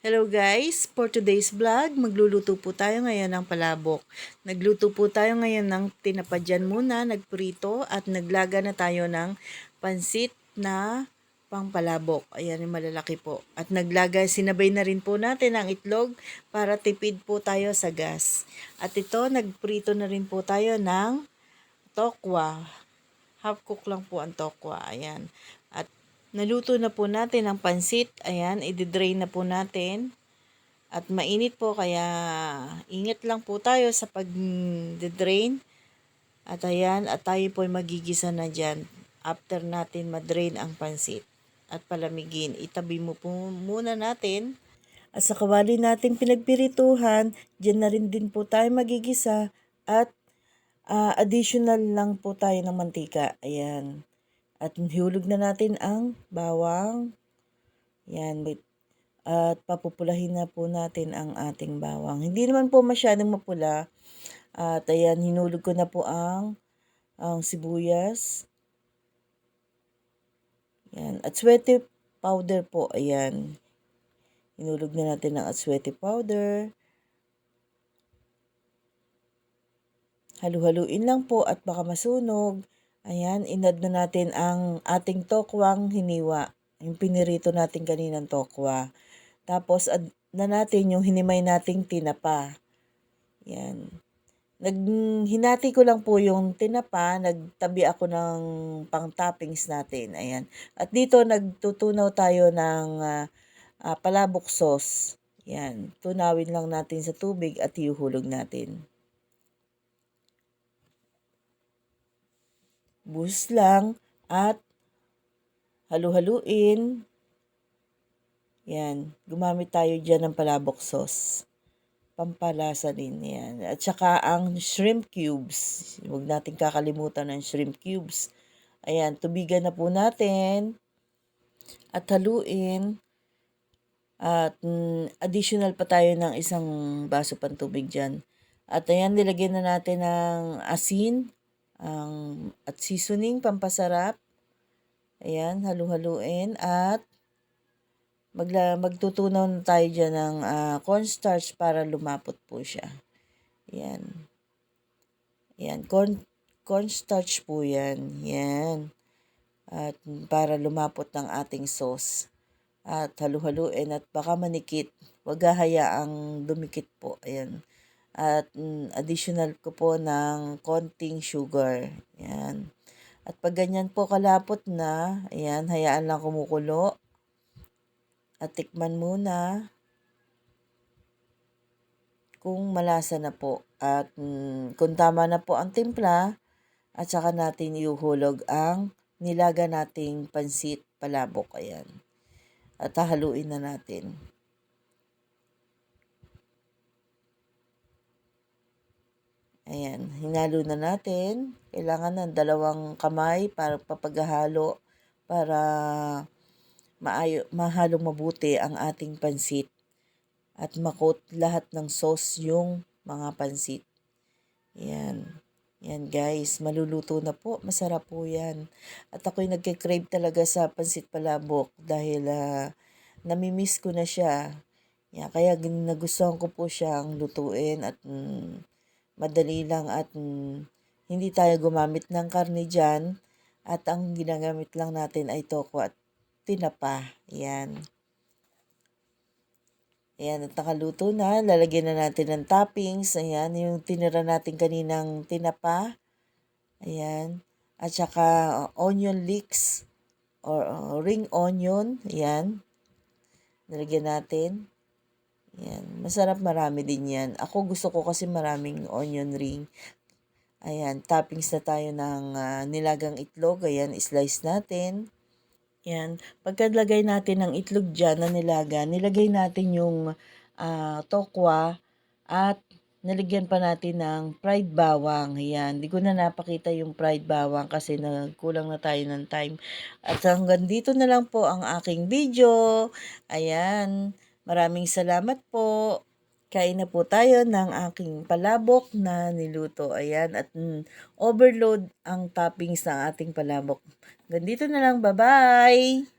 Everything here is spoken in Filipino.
Hello guys! For today's vlog, magluluto po tayo ngayon ng palabok. Nagluto po tayo ngayon ng tinapadyan muna, nagprito at naglaga na tayo ng pansit na pangpalabok. Ayan yung malalaki po. At sinabay na rin po natin ang itlog para tipid po tayo sa gas. At ito, nagprito na rin po tayo ng tokwa. Half cook lang po ang tokwa. Ayan. At naluto na po natin ang pansit. Ayan, i-drain na po natin. At mainit po kaya ingat lang po tayo sa pag-drain. At ayan, at tayo po ay magigisa na dyan after natin ma-drain ang pansit. At palamigin, itabi mo po muna natin. At sa kawali nating pinagpirituhan, dyan na rin din po tayo magigisa at additional lang po tayo ng mantika. Ayan. At hihulog na natin ang bawang. Yan. At papupulahin na po natin ang ating bawang. Hindi naman po masyadong mapula. At ayan, hinulog ko na po ang sibuyas. Yan. Atsuete powder po. Ayan. Hinulog na natin ang atsuete powder. Halu-haluin lang po at baka masunog. Ayan, inad na natin ang ating tokwang hiniwa. Yung pinirito natin kaninang tokwa. Tapos, add na natin yung hinimay nating tinapa. Yan. Hinati ko lang po yung tinapa. Nagtabi ako ng pang-toppings natin. Ayan. At dito, nagtutunaw tayo ng palabok sauce. Yan. Tunawin lang natin sa tubig at iuhulog natin. Buhos lang at halu-haluin. Yan. Gumamit tayo dyan ng palabok sauce. Pampalasa din yan. At saka ang shrimp cubes. Huwag natin kakalimutan ng shrimp cubes. Ayan. Tubigan na po natin. At haluin. At additional pa tayo ng isang baso pang tubig dyan. At ayan, nilagyan na natin ng asin. At seasoning, pampasarap. Ayan, halu-haluin at magtutunaw na tayo dyan ng cornstarch para lumapot po siya. Ayan. Ayan, cornstarch po yan. Ayan. At para lumapot ng ating sauce. At halu-haluin at baka manikit. Huwag hahayaang dumikit po. Ayan. At additional ko po ng konting sugar. Ayan. At pag ganyan po kalapot na, ayan, hayaan lang kumukulo. At tikman muna kung malasa na po. At kung tama na po ang timpla, at saka natin iuhulog ang nilaga nating pansit palabok. Ayan. At hahaluin na natin. Ayan, hinalo na natin. Kailangan ng 2 kamay para papaghalo para mahalong mabuti ang ating pansit at makot lahat ng sauce yung mga pansit. Ayan. Yan guys, maluluto na po. Masarap po yan. At ako'y nagkikrave talaga sa pansit palabok dahil namimiss ko na siya. Yan, kaya nagustuhan ko po siyang lutuin at madali lang at hindi tayo gumamit ng karne dyan. At ang ginagamit lang natin ay toko at tinapa. Ayan. Ayan, at nakaluto na. Lalagyan na natin ng toppings. Ayan, yung tinira natin kaninang tinapa. Ayan. At saka onion leeks or ring onion. Ayan. Nalagyan natin. Ayan. Masarap, marami din yan. Ako gusto ko kasi maraming onion ring. Ayan, toppings na tayo ng nilagang itlog. Ayan, slice natin. Ayan, pagkalagay natin ng itlog dyan na nilaga, nilagay natin yung tokwa at nilagyan pa natin ng fried bawang. Ayan, di ko na napakita yung fried bawang kasi nagkulang na tayo ng time. At hanggang dito na lang po ang aking video. Ayan, maraming salamat po. Kain na po tayo ng aking palabok na niluto. Ayan, at overload ang toppings ng ating palabok. Ganito na lang. Bye-bye!